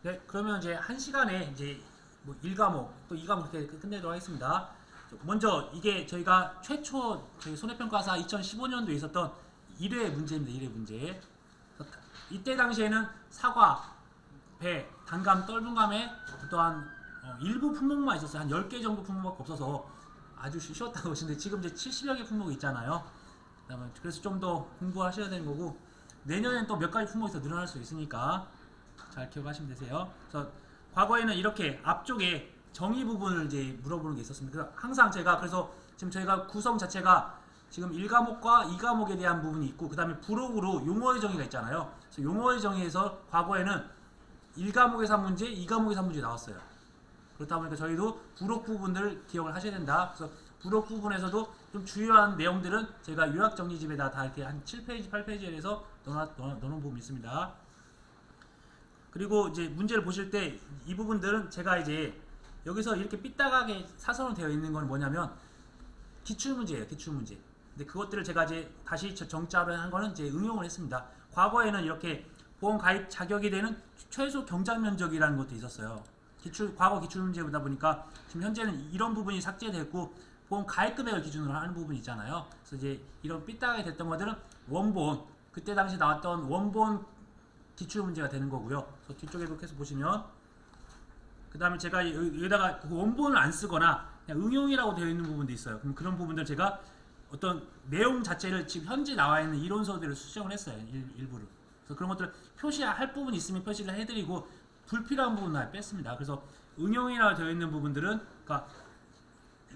네, 그러면 이제 한 시간에 이제 뭐 1과목 또 2과목 이렇게 끝내도록 하겠습니다. 먼저 이게 저희가 최초 저희 손해평가사 2015년도에 있었던 1회 문제입니다. 1회 문제. 이때 당시에는 사과, 배, 단감, 떫은감에 또한 일부 품목만 있었어요. 한 10개 정도 품목밖에 없어서 아주 쉬웠다고 보시는데 지금 이제 70여 개 품목이 있잖아요. 그래서 좀 더 공부하셔야 되는 거고 내년엔 또 몇 가지 품목이 더 늘어날 수 있으니까 잘 기억하시면 되세요. 그래서 과거에는 이렇게 앞쪽에 정의 부분을 이제 물어보는 게 있었습니다. 그래서 항상 제가 그래서 지금 저희가 구성 자체가 지금 1과목과 2과목에 대한 부분이 있고 그 다음에 부록으로 용어의 정의가 있잖아요. 그래서 용어의 정의에서 과거에는 1과목에서 한 문제, 2과목에서 한 문제 나왔어요. 그렇다 보니까 저희도 부록 부분을 기억을 하셔야 된다. 그래서 부록 부분에서도 좀 주요한 내용들은 제가 요약 정리집에다 다 이렇게 한 7페이지, 8페이지에 대해서 넣어놓은 부분이 있습니다. 그리고 이제 문제를 보실 때 이 부분들은 제가 이제 여기서 이렇게 삐딱하게 사선으로 되어 있는 건 뭐냐면 기출문제예요. 기출문제. 근데 그것들을 제가 이제 다시 정자로 한 거는 이제 응용을 했습니다. 과거에는 이렇게 보험 가입 자격이 되는 최소 경작 면적이라는 것도 있었어요. 과거 기출문제보다 보니까 지금 현재는 이런 부분이 삭제됐고 보험 가입 금액을 기준으로 하는 부분이 있잖아요. 그래서 이제 이런 삐딱하게 됐던 것들은 원본, 그때 당시 나왔던 원본 기출 문제가 되는 거고요. 그래서 뒤쪽에 이렇게 해서 보시면 그 다음에 제가 여기다가 그 원본을 안 쓰거나 그냥 응용이라고 되어 있는 부분도 있어요. 그럼 그런 부분들 제가 어떤 내용 자체를 지금 현재 나와 있는 이론서들을 수정을 했어요. 일부를. 그래서 그런 것들 표시할 부분이 있으면 표시를 해드리고 불필요한 부분은 아예 뺐습니다. 그래서 응용이라고 되어 있는 부분들은 그러니까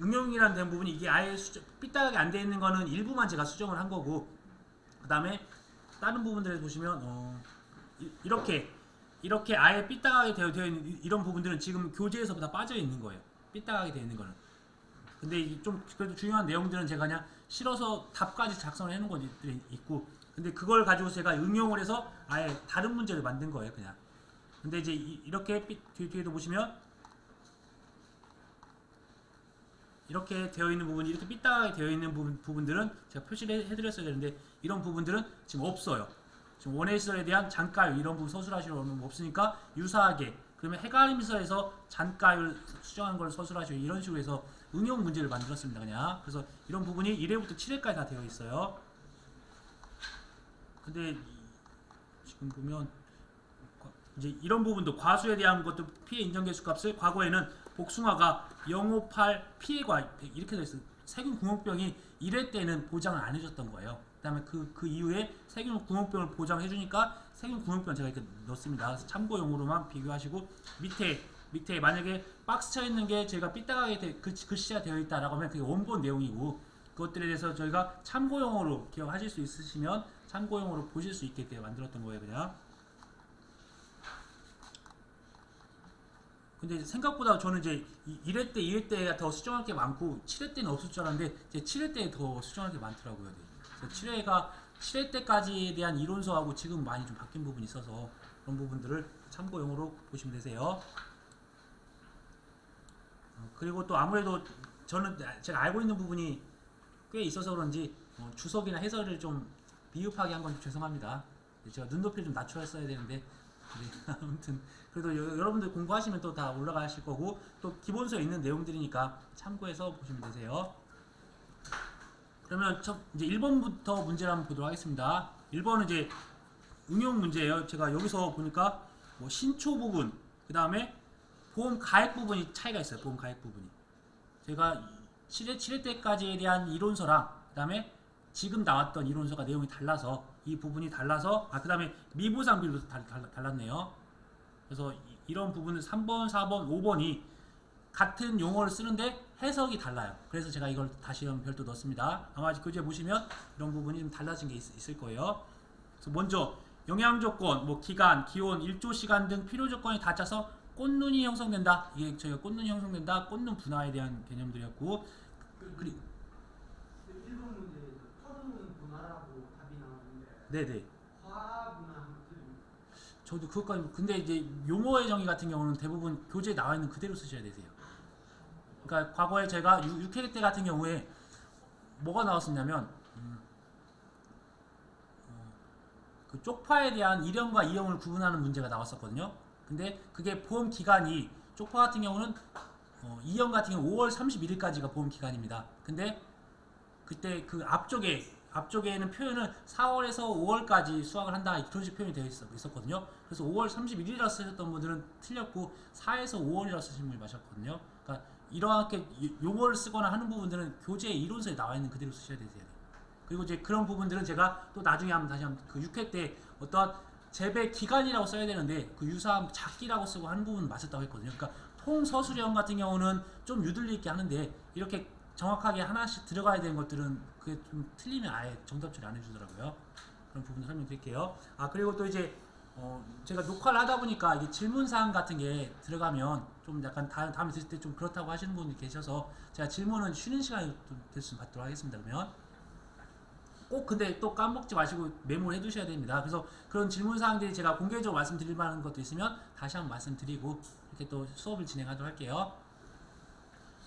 응용이라는 된 부분이 이게 아예 삐딱하게 안 되어 있는 거는 일부만 제가 수정을 한 거고 그 다음에 다른 부분들에 보시면 이렇게 아예 삐딱하게 되어 있는 이런 부분들은 지금 교재에서 다 빠져 있는 거예요. 삐딱하게 되어 있는 거는. 근데 좀 그래도 중요한 내용들은 제가 그냥 실어서 답까지 작성을 해놓은 것들이 있고 근데 그걸 가지고 제가 응용을 해서 아예 다른 문제를 만든 거예요. 그냥. 근데 이제 이렇게 뒤에도 보시면 이렇게 되어 있는 부분이 이렇게 삐딱하게 되어 있는 부분들은 제가 표시를 해드렸어야 되는데 이런 부분들은 지금 없어요. 지금 원해 시설에 대한 잔가율 이런 부분 서술하시려면 없으니까 유사하게 그러면 해가림시설에서 잔가율 수정한 걸 서술하시고 이런 식으로 해서 응용 문제를 만들었습니다. 그냥 그래서 이런 부분이 1회부터 7회까지 다 되어 있어요. 근데 지금 보면 이제 이런 부분도 과수에 대한 것도 피해 인정 개수값을 과거에는 복숭아가 058 피해가 이렇게 되어 있어요. 세균 구멍병이 1회 때는 보장을 안 해줬던 거예요. 그 다음에 그 이후에 세균 구멍병을 보장해주니까 세균 구멍병 제가 이렇게 넣습니다. 그래서 참고용으로만 비교하시고 밑에 만약에 박스 쳐 있는 게 제가 삐딱하게 글씨가 되어 있다라고 하면 그게 원본 내용이고 그것들에 대해서 저희가 참고용으로 기억하실 수 있으시면 참고용으로 보실 수 있게 만들었던 거예요. 그냥. 근데 생각보다 저는 이제 1회 때, 2회 때가 더 수정할 게 많고 7회 때는 없을 줄 알았는데 이제 7회 때에 더 수정할 게 많더라고요. 그래서 7회 때까지에 대한 이론서하고 지금 많이 좀 바뀐 부분이 있어서 그런 부분들을 참고용으로 보시면 되세요. 그리고 또 아무래도 저는 제가 알고 있는 부분이 꽤 있어서 그런지 주석이나 해설을 좀 비읍하게 한 건 좀 죄송합니다. 제가 눈높이를 좀 낮춰야 되는데 네, 아무튼 그래도 여러분들 공부하시면 또 다 올라가실 거고 또 기본서에 있는 내용들이니까 참고해서 보시면 되세요. 그러면 이제 1번부터 문제를 한번 보도록 하겠습니다. 1번은 이제 응용 문제예요. 제가 여기서 보니까 뭐 신초 부분, 그 다음에 보험 가액 부분이 차이가 있어요. 보험 가액 부분이. 제가 7회 때까지에 대한 이론서랑 그 다음에 지금 나왔던 이론서가 내용이 달라서 이 부분이 달라서 그 다음에 미보상 비율도 달랐네요. 그래서 이런 부분은 3번, 4번, 5번이 같은 용어를 쓰는데 해석이 달라요. 그래서 제가 이걸 다시 별도 넣었습니다. 아마 교재 보시면 이런 부분이 좀 달라진 게 있을 거예요. 그래서 먼저 영향 조건, 뭐 기간, 기온, 일조 시간 등 필요 조건이 다 짜서 꽃눈이 형성된다. 이게 저희가 꽃눈이 형성된다. 꽃눈 분화에 대한 개념들이었고 그리고 1번 문제에서 토르는 분화라고 답이 나왔는데 네네. 화분화 저도 그것까지 근데 이제 용어의 정의 같은 경우는 대부분 교재에 나와 있는 그대로 쓰셔야 되세요. 그러니까 과거에 제가 6회 때 같은 경우에 뭐가 나왔었냐면 그 쪽파에 대한 1형과 2형을 구분하는 문제가 나왔었거든요. 근데 그게 보험 기간이 쪽파 같은 경우는 2년 같은 경우 5월 31일까지가 보험 기간입니다. 근데 그때 그 앞쪽에는 표현은 4월에서 5월까지 수확을 한다 그런 식 표현이 되어 있었거든요. 그래서 5월 31일이라 쓰셨던 분들은 틀렸고 4에서 5월이라 쓰신 분이 맞았거든요. 그러니까 이렇게 용어를 쓰거나 하는 부분들은 교재 이론서에 나와 있는 그대로 쓰셔야 되세요. 그리고 이제 그런 부분들은 제가 또 나중에 다시 한번 그 6회 때 어떠한 재배 기간이라고 써야 되는데 그 유사함 작기라고 쓰고 하는 부분은 맞았다고 했거든요. 그러니까 통서술형 같은 경우는 좀 유들리 있게 하는데 이렇게 정확하게 하나씩 들어가야 되는 것들은 그게 좀 틀리면 아예 정답 처리 안 해주더라고요. 그런 부분을 설명드릴게요. 그리고 또 이제 제가 녹화를 하다 보니까 이게 질문사항 같은 게 들어가면 좀 약간 다음에 드실 때 좀 그렇다고 하시는 분이 계셔서 제가 질문은 쉬는 시간이 좀 됐으면 받도록 하겠습니다. 그러면 꼭 근데 또 까먹지 마시고 메모를 해두셔야 됩니다. 그래서 그런 질문사항들이 제가 공개적으로 말씀드릴 만한 것도 있으면 다시 한번 말씀드리고 이렇게 또 수업을 진행하도록 할게요.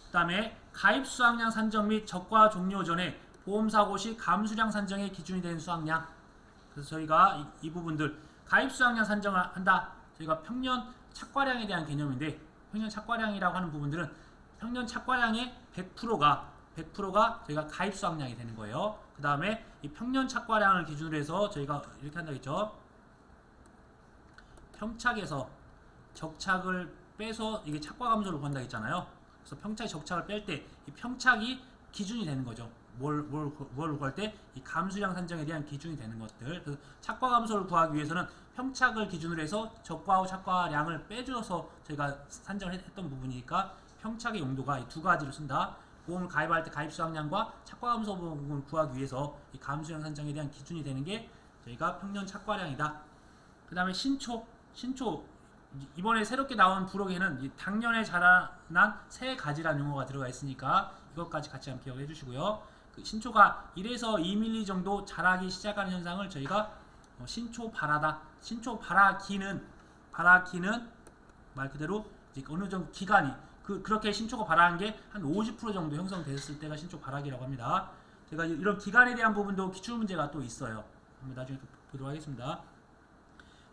그 다음에 가입 수확량 산정 및 적과 종료 전에 보험사고 시 감수량 산정의 기준이 되는 수확량. 그래서 저희가 이 부분들 가입 수확량 산정을 한다. 저희가 평년 착과량에 대한 개념인데 평년 착과량이라고 하는 부분들은 평년 착과량의 100%가 저희가 가입 수확량이 되는 거예요. 그 다음에 이 평년 착과량을 기준으로 해서 저희가 이렇게 한다고 했죠. 평착에서 적착을 빼서 이게 착과 감소를 구한다고 했잖아요. 그래서 평착이 적착을 뺄 때 이 평착이 기준이 되는 거죠. 뭘 구할 때 이 감수량 산정에 대한 기준이 되는 것들. 그래서 착과 감소를 구하기 위해서는 평착을 기준으로 해서 적과와 착과량을 빼줘서 저희가 산정을 했던 부분이니까 평착의 용도가 이 두 가지로 쓴다. 보험을 가입할 때 가입 수확량과 착과 감소 부분을 구하기 위해서 이 감수량 산정에 대한 기준이 되는 게 저희가 평년 착과량이다. 그 다음에 신초 이번에 새롭게 나온 부록에는 이 당년에 자라난 세 가지라는 용어가 들어가 있으니까 이것까지 같이 한번 기억을 해주시고요. 그 신초가 1에서 2mm 정도 자라기 시작하는 현상을 저희가 신초 발하다. 신초 발하기는 말 그대로 이제 어느 정도 기간이 그렇게 신초가 발하한 게 한 50% 정도 형성됐을 때가 신초 발하기라고 합니다. 제가 이런 기간에 대한 부분도 기출문제가 또 있어요. 한번 나중에 또 보도록 하겠습니다.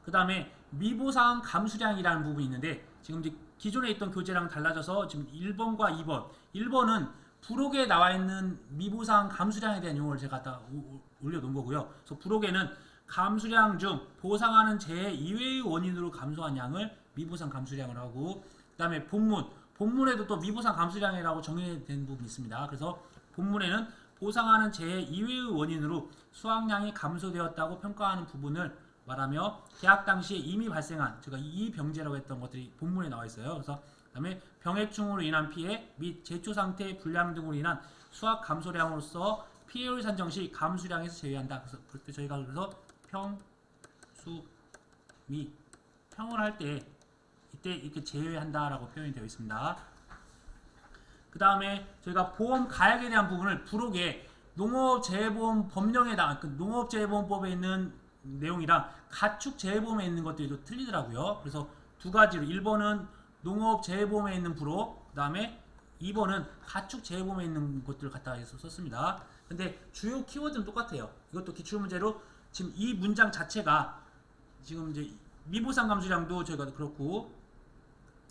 그 다음에 미보상 감수량이라는 부분이 있는데 지금 이제 기존에 있던 교재랑 달라져서 지금 1번과 2번 1번은 부록에 나와 있는 미보상 감수량에 대한 용어를 제가 갖다 올려놓은 거고요. 그래서 부록에는 감수량 중 보상하는 재해 이외의 원인으로 감소한 양을 미보상 감수량을 하고 그 다음에 본문에도 또 미보상 감수량이라고 정의된 부분이 있습니다. 그래서 본문에는 보상하는 재해 이외의 원인으로 수확량이 감소되었다고 평가하는 부분을 말하며 계약 당시에 이미 발생한 제가 이 병제라고 했던 것들이 본문에 나와 있어요. 그래서 그다음에 병해충으로 인한 피해 및 제초 상태의 불량 등으로 인한 수확 감소량으로서 피해율 산정 시 감수량에서 제외한다. 그래서 그때 저희가 그래서 평을 할 때 이때 이렇게 제외한다라고 표현이 되어 있습니다. 그 다음에 저희가 보험 가액에 대한 부분을 부록에 농업재해보험 법령에 농업재해보험법에 있는 내용이랑 가축재해보험에 있는 것들이 또 틀리더라고요. 그래서 두 가지로 1번은 농업재해보험에 있는 부록, 그 다음에 2번은 가축재해보험에 있는 것들을 갖다 해서 썼습니다. 근데 주요 키워드는 똑같아요. 이것도 기출문제로 지금 이 문장 자체가 지금 이제 미보상 감수량도 저희가 그렇고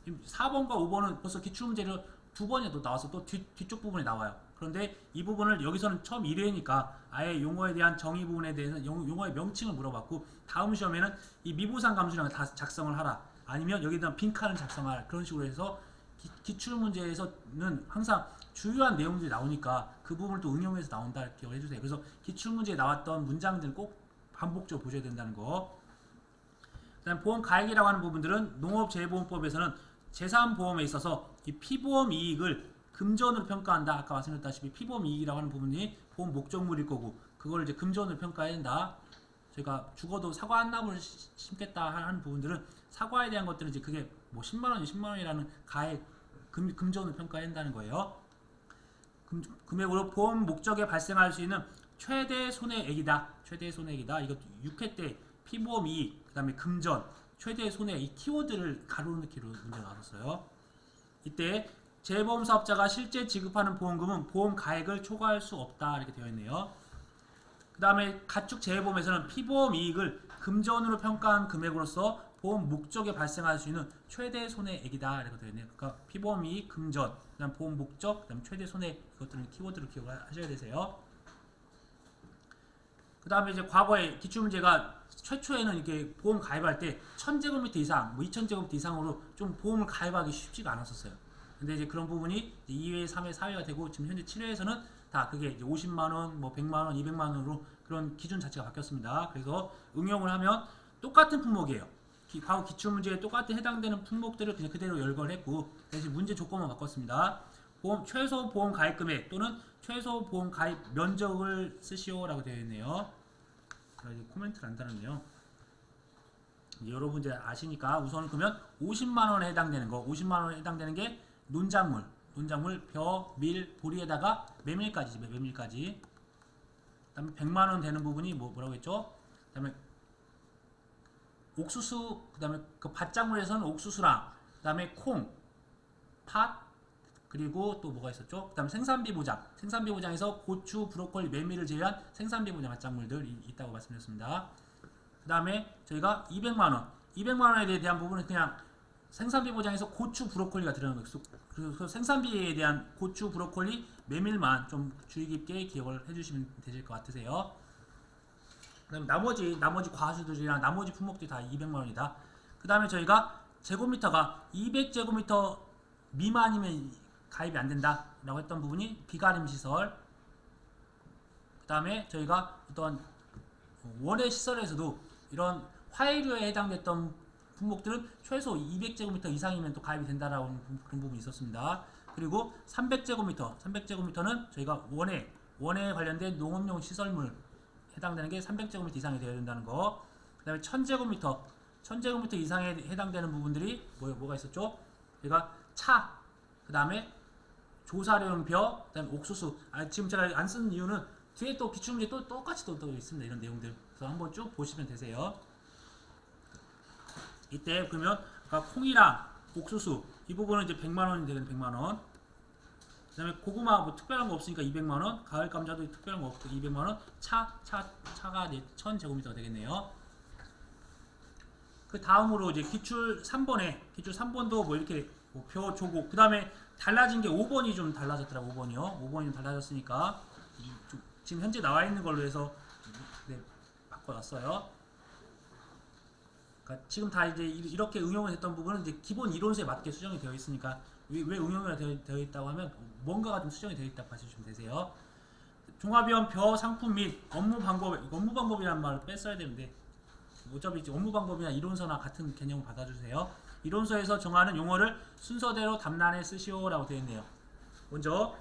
4번과 5번은 벌써 기출문제로 두 번이나 또 나와서 또 뒤쪽 부분에 나와요. 그런데 이 부분을 여기서는 처음 1회니까 아예 용어에 대한 정의 부분에 대해서 용어의 명칭을 물어봤고 다음 시험에는 이 미보상 감수량을 다 작성을 하라. 아니면 여기다 빈칸을 작성하라. 그런 식으로 해서 기출문제에서는 항상 주요한 내용들이 나오니까 그 부분을 또 응용해서 나온다 기억을 해주세요. 그래서 기출문제에 나왔던 문장들을 꼭 반복적으로 보셔야 된다는 거. 그다음 보험 가액이라고 하는 부분들은 농업재해보험법에서는 재산보험에 있어서 이 피보험 이익을 금전으로 평가한다. 아까 말씀드렸다시피 피보험 이익이라고 하는 부분이 보험 목적물일 거고 그걸 이제 금전으로 평가해야 된다. 저희가 죽어도 사과 한 나무를 심겠다 하는 부분들은 사과에 대한 것들은 이제 그게 뭐 10만 원이 10만 원이라는 가액 금전으로 평가해야 한다는 거예요. 금액으로 보험 목적에 발생할 수 있는 최대 손해액이다. 최대 손해액이다. 이것도 6회 때 피보험 이익, 그다음에 금전, 최대 손해 이 키워드를 가로 넣기로 문제가 나왔어요. 이때 재보험 사업자가 실제 지급하는 보험금은 보험 가액을 초과할 수 없다 이렇게 되어 있네요. 그 다음에 가축 재해보험에서는 피보험 이익을 금전으로 평가한 금액으로서 보험 목적에 발생할 수 있는 최대 손해액이다 이렇게 되어 있네요. 그러니까 피보험이 금전, 그다음 보험 목적, 그다음 최대 손해 이것들은 키워드로 기억하셔야 되세요. 그다음에 이제 과거에 기출문제가 최초에는 이게 보험 가입할 때 1000제곱미터 이상, 뭐 2000제곱미터 이상으로 좀 보험을 가입하기 쉽지가 않았었어요. 근데 이제 그런 부분이 2회, 3회, 4회가 되고 지금 현재 7회에서는 다 그게 이제 50만 원, 뭐 100만 원, 200만 원으로 그런 기준 자체가 바뀌었습니다. 그래서 응용을 하면 똑같은 품목이에요. 과거 기출문제에 똑같은 해당되는 품목들을 그냥 그대로 열거했고 대신 문제 조건만 바꿨습니다. 최소 보험 가입 금액 또는 최소 보험 가입 면적을 쓰시오라고 되어 있네요. 제가 이제 코멘트를 안 달았네요. 여러분들 아시니까 우선 그러면 50만 원에 해당되는 거, 50만 원에 해당되는 게 논작물, 벼, 밀, 보리에다가 메밀까지, 메밀까지. 그다음에 100만 원 되는 부분이 뭐라고 했죠? 그다음에 옥수수, 그다음에 그 밭작물에서는 옥수수랑 그다음에 콩, 팥, 그리고 또 뭐가 있었죠? 그다음 생산비 보장, 생산비 보장에서 고추, 브로콜리, 메밀을 제외한 생산비 보장 밭작물들이 있다고 말씀드렸습니다. 그다음에 저희가 200만 원, 200만 원에 대한 부분은 그냥 생산비 보장에서 고추, 브로콜리가 들어가는 거예요. 그래서 생산비에 대한 고추, 브로콜리, 메밀만 좀 주의 깊게 기억을 해주시면 되실 것 같으세요. 그다음에 나머지 과수들이랑 나머지 품목들이 다 200만 원이다. 그다음에 저희가 제곱미터가 200제곱미터 미만이면 가입이 안 된다라고 했던 부분이 비가림 시설. 그다음에 저희가 어떤 원예 시설에서도 이런 화해료에 해당됐던 품목들은 최소 200제곱미터 이상이면 또 가입이 된다라고 그런 부분이 있었습니다. 그리고 300제곱미터는 저희가 원예에 관련된 농업용 시설물 해당되는 게 300제곱미터 이상이 되어야 된다는 거. 그다음에 1000제곱미터 이상에 해당되는 부분들이 뭐가 있었죠? 저희가 차, 그다음에 조사료용 벼, 그다음에 옥수수. 지금 제가 안 쓰는 이유는 뒤에 또 기출문제 또 똑같이 또 있습니다. 이런 내용들. 그래서 한번 쭉 보시면 되세요. 이때 그러면 아까 콩이랑 옥수수 이 부분은 이제 100만 원이 되겠네. 100만 원. 그다음에 고구마 뭐 특별한 거 없으니까 200만 원. 가을 감자도 특별한 거 없고 200만 원. 차가 이제 1000제곱미터가 되겠네요. 그 다음으로 이제 기출 3번도 뭐 이렇게 표 조곡. 그다음에 달라진 게 5번이 좀 달라졌더라고. 5번이요. 5번이 좀 달라졌으니까 지금 현재 나와 있는 걸로 해서 바꿔놨어요. 그러니까 지금 다 이제 이렇게 응용을 했던 부분은 이제 기본 이론서에 맞게 수정이 되어 있으니까 왜 응용이 되어 있다고 하면 뭔가가 좀 수정이 되어 있다고 봐주시면 되세요. 종합위험 벼 상품 및 업무 방법이라는 말을 뺐어야 되는데 어차피 이제 업무 방법이나 이론서나 같은 개념을 받아주세요. 이론서에서 정하는 용어를 순서대로 답란에 쓰시오라고 되어 있네요. 먼저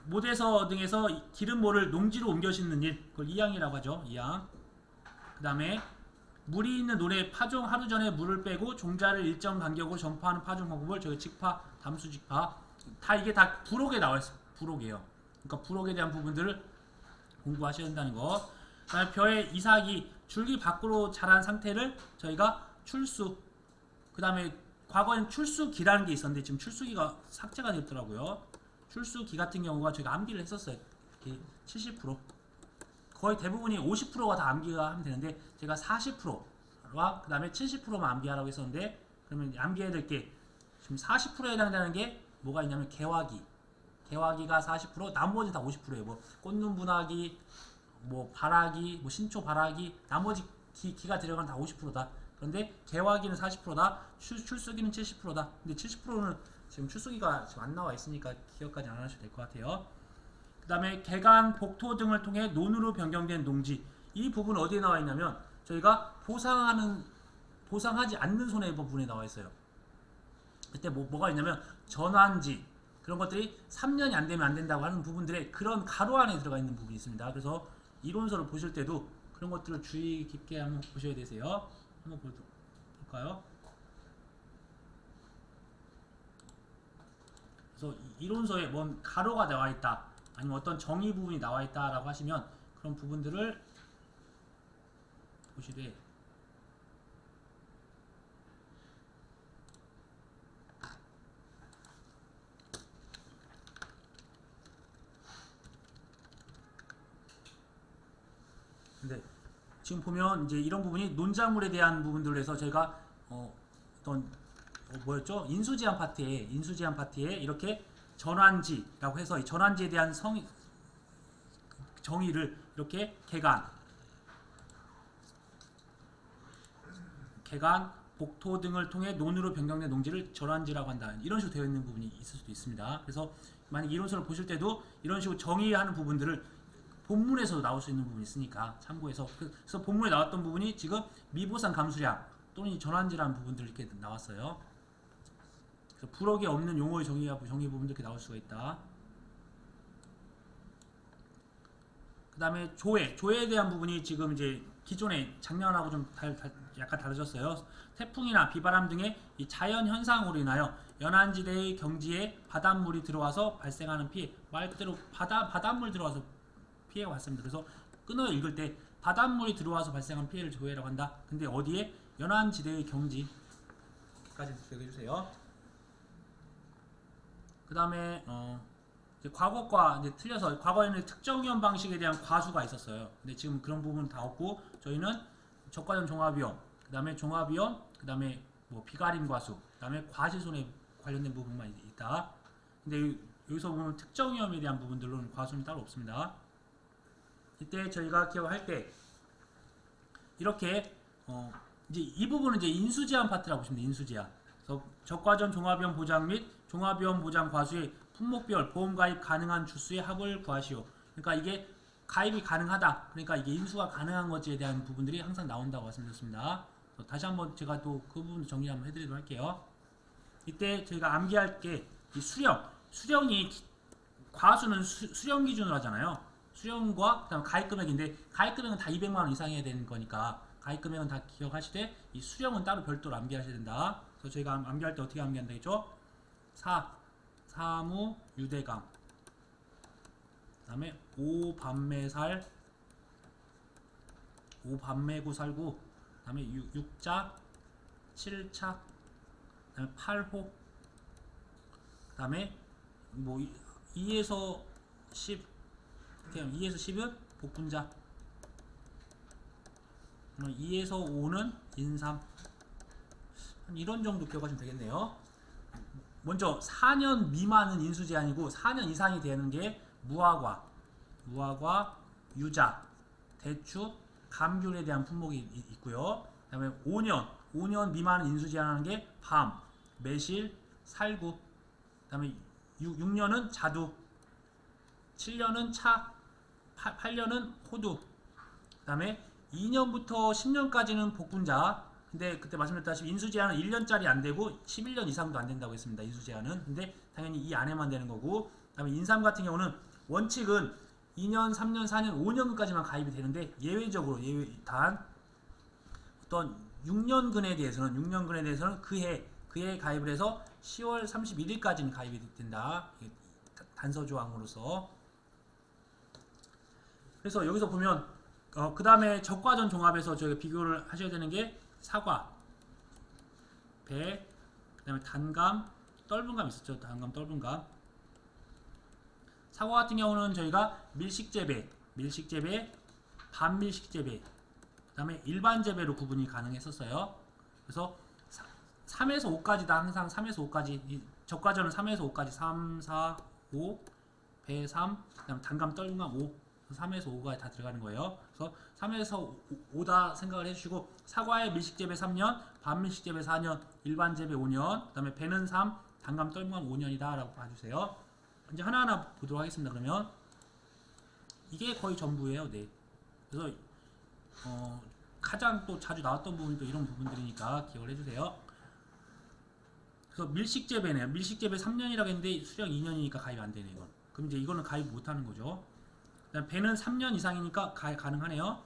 모대서 등에서 기름모를 농지로 옮겨 싣는 일, 그걸 이항이라고 하죠. 이항. 그 다음에 물이 있는 논에 파종 하루 전에 물을 빼고 종자를 일정 간격으로 전파하는 파종 방법을 저희 직파, 담수 직파 이게 다 부록에 나와 있어요. 부록이에요. 그러니까 부록에 대한 부분들을 공부하셔야 된다는 거. 그다음에 벼의 이삭이 줄기 밖으로 자란 상태를 저희가 출수. 그다음에 과거엔 출수기라는 게 있었는데 지금 출수기가 삭제가 됐더라고요. 출수기 같은 경우가 저희가 암기를 했었어요. 이렇게 70%. 거의 대부분이 50%가 다 암기가 하면 되는데 제가 40%와 그 다음에 70%만 암기하라고 했었는데 그러면 암기해야 될 게 지금 40%에 해당되는 게 뭐가 있냐면 개화기가 40%, 나머지 다 50%예요. 뭐 꽃눈분화기, 뭐 발화기, 뭐 신초 발화기, 나머지 기가 들어가는 다 50%다. 그런데 개화기는 40%다. 출수기는 70%다. 근데 70%는 지금 출수기가 지금 안 나와 있으니까 기억까지 안 하셔도 될 것 같아요. 그 다음에 개간, 복토 등을 통해 논으로 변경된 농지. 이 부분 어디에 나와 있냐면 저희가 보상하지 않는 손해보험 부분에 나와 있어요. 그때 뭐가 있냐면 전환지 그런 것들이 3년이 안 되면 안 된다고 하는 부분들의 그런 가로 안에 들어가 있는 부분이 있습니다. 그래서 이론서를 보실 때도 그런 것들을 주의 깊게 한번 보셔야 되세요. 한번 볼까요? 그래서 이론서에 뭔 가로가 나와 있다, 아니면 어떤 정의 부분이 나와 있다라고 하시면 그런 부분들을 보시되 근데 지금 보면 이제 이런 부분이 논작물에 대한 부분들에서 저희가 어떤 뭐였죠? 인수제한 파트에 이렇게 전환지라고 해서 이 전환지에 대한 정의를 이렇게 개간, 복토 등을 통해 논으로 변경된 농지를 전환지라고 한다. 이런 식으로 되어 있는 부분이 있을 수도 있습니다. 그래서 만약 이론서를 보실 때도 이런 식으로 정의하는 부분들을 본문에서도 나올 수 있는 부분이 있으니까 참고해서, 그래서 본문에 나왔던 부분이 지금 미보상 감수량 또는 전환지라는 부분들이 이렇게 나왔어요. 그래서 불억이 없는 용어의 정의 부분도 이렇게 나올 수가 있다. 그 다음에 조회에 대한 부분이 지금 이제 기존에 작년하고 좀 약간 달라졌어요. 태풍이나 비바람 등의 이 자연 현상으로 인하여 연안지대의 경지에 바닷물이 들어와서 발생하는 피해, 말 그대로 바닷물 들어와서 피해가 발생합니다. 그래서 끊어 읽을 때 바닷물이 들어와서 발생한 피해를 조회라고 한다. 근데 어디에? 연안지대의 경지까지 기억해주세요. 그 다음에 과거과 이제 틀려서, 과거에는 특정위험 방식에 대한 과수가 있었어요. 근데 지금 그런 부분은 다 없고 저희는 적과점 종합위험, 그 다음에 종합위험, 그 다음에 뭐 비가림 과수, 그 다음에 과실손해 관련된 부분만 있다. 근데 여기서 보면 특정위험에 대한 부분들로는 과수는 따로 없습니다. 이때 저희가 기억할 때 이렇게 이제 이 부분은 이제 인수제한 파트라고 보시면 돼요. 인수제한. 그래서 적과점 종합위험 보장 및 종합위험 보장 과수의 품목별 보험 가입 가능한 주수의 합을 구하시오. 그러니까 이게 가입이 가능하다. 그러니까 이게 인수가 가능한 것에 대한 부분들이 항상 나온다고 말씀드렸습니다. 다시 한번 제가 또 그 부분도 정리 한번 해드리도록 할게요. 이때 저희가 암기할 게 이 수령이 과수는 수령 기준으로 하잖아요. 수령과 그다음 가입 금액인데 가입 금액은 다 200만 원 이상해야 되는 거니까 가입 금액은 다 기억하시되 이 수령은 따로 별도로 암기하셔야 된다. 그래서 저희가 암기할 때 어떻게 암기한다 했죠? 사무 유대감, 그다음에 오반매구 살구, 그다음에 육자, 칠차, 그다음에 8호, 그다음에 뭐 2에서 10, 2에서 10은 복분자, 2에서 5는 인삼. 이런 정도 기억하시면 되겠네요. 먼저 4년 미만은 인수제한이고 4년 이상이 되는 게 무화과, 유자, 대추, 감귤에 대한 품목이 있고요. 그 다음에 5년 미만은 인수제한하는 게 밤, 매실, 살구. 그 다음에 6년은 자두, 7년은 차, 8년은 호두. 그 다음에 2년부터 10년까지는 복분자. 근데 그때 말씀드렸다시피 인수제한은 1년짜리 안 되고 11년 이상도 안 된다고 했습니다. 인수제한은. 근데 당연히 이 안에만 되는 거고. 그다음에 인삼 같은 경우는 원칙은 2년, 3년, 4년, 5년까지만 가입이 되는데 예외적으로 단 어떤 6년근에 대해서는 그해 가입을 해서 10월 31일까지는 가입이 된다. 단서 조항으로서. 그래서 여기서 보면 그 다음에 적과전 종합에서 저희가 비교를 하셔야 되는 게 사과, 배, 그 다음에 단감, 떫은감 있었죠. 단감, 떫은감. 사과 같은 경우는 저희가 밀식재배, 반밀식재배, 그 다음에 일반 재배로 구분이 가능했었어요. 그래서 3에서 5까지 다 항상 3에서 5까지, 적과전은 3에서 5까지 3, 4, 5, 배 3, 그 다음에 단감, 떫은감 5, 3에서 5가 다 들어가는 거예요. 그래서 3에서 5다 생각을 해주시고, 사과의 밀식재배 3년, 반밀식재배 4년, 일반 재배 5년, 그 다음에 배는 3, 단감, 떫은감 5년이다 라고 봐주세요. 이제 하나하나 보도록 하겠습니다. 그러면 이게 거의 전부예요. 네. 그래서 가장 또 자주 나왔던 부분이 또 이런 부분들이니까 기억을 해주세요. 그래서 밀식재배네요. 밀식재배 3년이라고 했는데 수령 2년이니까 가입 안 되네. 이건. 그럼 이제 이거는 가입 못하는 거죠. 그다음 배는 3년 이상이니까 가입 가능하네요.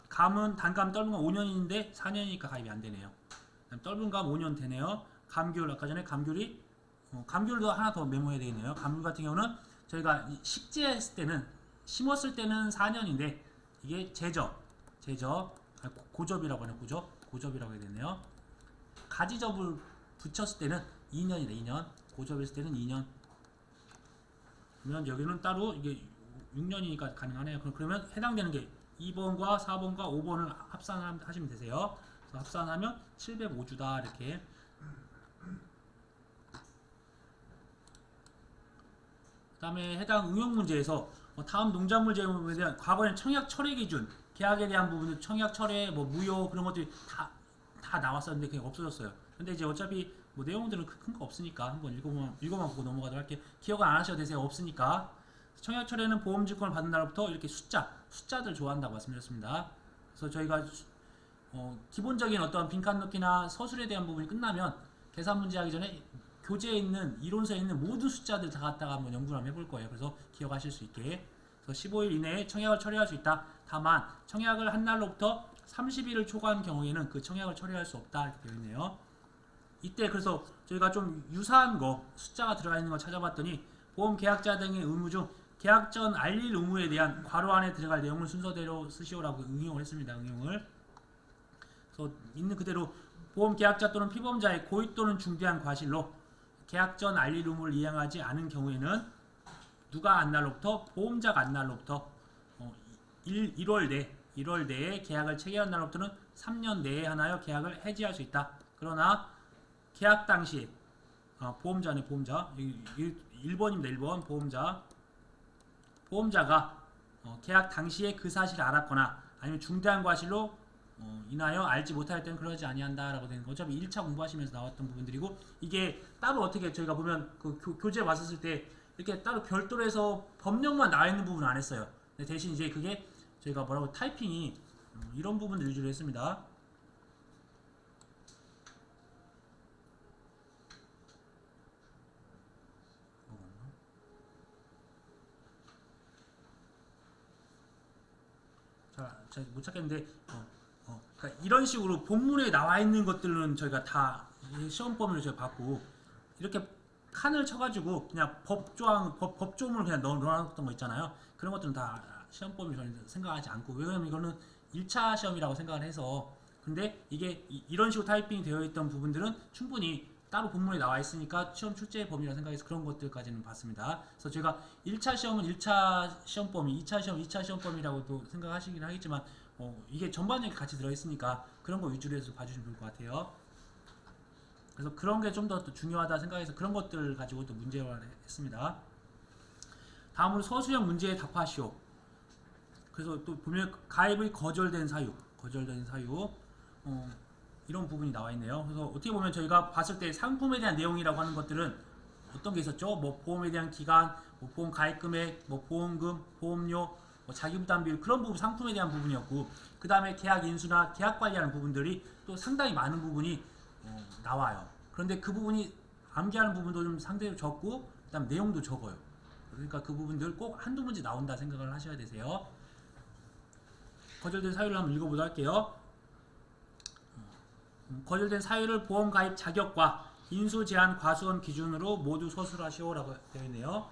감은 단감 떫은감 5년인데 4년이니까 가입이 안 되네요. 떫은감 5년 되네요. 감귤, 아까 전에 감귤도 하나 더 메모해야 되겠네요. 감귤 같은 경우는 저희가 식재했을 때는, 심었을 때는 4년인데 이게 고접이라고 하네요. 고접이라고 해야 되네요. 가지접을 붙였을 때는 2년이다. 2년. 고접했을 때는 2년. 그러면 여기는 따로 이게 6년이니까 가능하네요. 그러면 해당되는 게 2번과 4번과 5번을 합산하시면 되세요. 합산하면 705주다 이렇게. 그다음에 해당 응용 문제에서 다음 농작물 제공에 대한 과거에는 청약 철회 기준, 계약에 대한 부분은 청약 철회, 뭐 무효 그런 것들이 다 나왔었는데 그게 없어졌어요. 근데 이제 어차피 뭐 내용들은 큰 거 없으니까 한번 읽어만 보고 넘어가도록 할게요. 기억을 안 하셔도 되세요. 없으니까. 청약 철회는 보험증권을 받은 날부터 이렇게 숫자들 좋아한다고 말씀드렸습니다. 그래서 저희가 기본적인 어떤 빈칸 넣기나 서술에 대한 부분이 끝나면 계산 문제 하기 전에 교재에 있는 이론서에 있는 모든 숫자들 다 갖다가 한번 연구를 한번 해볼 거예요. 그래서 기억하실 수 있게. 그래서 15일 이내에 청약을 처리할 수 있다. 다만 청약을 한 날로부터 30일을 초과한 경우에는 그 청약을 처리할 수 없다 이렇게 되어 있네요. 이때 그래서 저희가 좀 유사한 거 숫자가 들어가 있는 거 찾아봤더니 보험 계약자 등의 의무 중 계약 전 알릴 의무에 대한 괄호 안에 들어갈 내용을 순서대로 쓰시오라고 응용을 했습니다. 응용을. 그래서 있는 그대로 보험 계약자 또는 피보험자의 고의 또는 중대한 과실로 계약 전 알릴 의무를 이행하지 않은 경우에는 누가 안 날로부터 보험자가 안 날로부터 1월 내에 계약을 체결한 날로부터는 3년 내에 하나여 계약을 해지할 수 있다. 그러나 계약 당시 보험자네 보험자 1번입니다. 1번 보험자가 계약 당시에 그 사실을 알았거나 아니면 중대한 과실로 인하여 알지 못할 때는 그러지 아니한다라고 되는 거. 어차피 1차 공부하시면서 나왔던 부분들이고 이게 따로 어떻게 저희가 보면 그 교재 봤었을 때 이렇게 따로 별도로 해서 법령만 나와 있는 부분은 안 했어요. 근데 대신 이제 그게 저희가 뭐라고 타이핑이 이런 부분들 위주로 했습니다. 잘 못 찾겠는데 그러니까 이런 식으로 본문에 나와 있는 것들은 저희가 다 시험 범위로 저희가 봤고 이렇게 칸을 쳐가지고 그냥 법조문을 그냥 넣어놨던 거 있잖아요. 그런 것들은 다 시험 범위 저는 생각하지 않고 왜냐면 이거는 1차 시험이라고 생각을 해서 근데 이게 이런 식으로 타이핑이 되어 있던 부분들은 충분히 따로 본문에 나와 있으니까 시험 출제 범위라 생각해서 그런 것들까지는 봤습니다. 그래서 제가 1차 시험은 1차 시험 범위, 2차 시험 2차 시험 범위라고도 생각하시긴 하겠지만 이게 전반적인 같이 들어있으니까 그런 거 위주로 해서 봐주시면 좋을 것 같아요. 그래서 그런 게 좀 더 중요하다 생각해서 그런 것들 가지고 또 문제화를 했습니다. 다음으로 서술형 문제에 답하시오. 그래서 또 보면 가입의 거절된 사유 이런 부분이 나와 있네요. 그래서 어떻게 보면 저희가 봤을 때 상품에 대한 내용이라고 하는 것들은 어떤 게 있었죠? 뭐 보험에 대한 기간, 뭐 보험 가입 금액, 뭐 보험금, 보험료, 뭐 자기부담 비율 그런 부분 상품에 대한 부분이었고 그 다음에 계약 인수나 계약 관리하는 부분들이 또 상당히 많은 부분이 나와요. 그런데 그 부분이 암기하는 부분도 좀 상대적으로 적고 그 다음 내용도 적어요. 그러니까 그 부분들 꼭 한두 문제 나온다 생각을 하셔야 되세요. 거절된 사유를 한번 읽어보도록 할게요. 거절된 사유를 보험 가입 자격과 인수 제한 과수원 기준으로 모두 서술하시오라고 되어 있네요.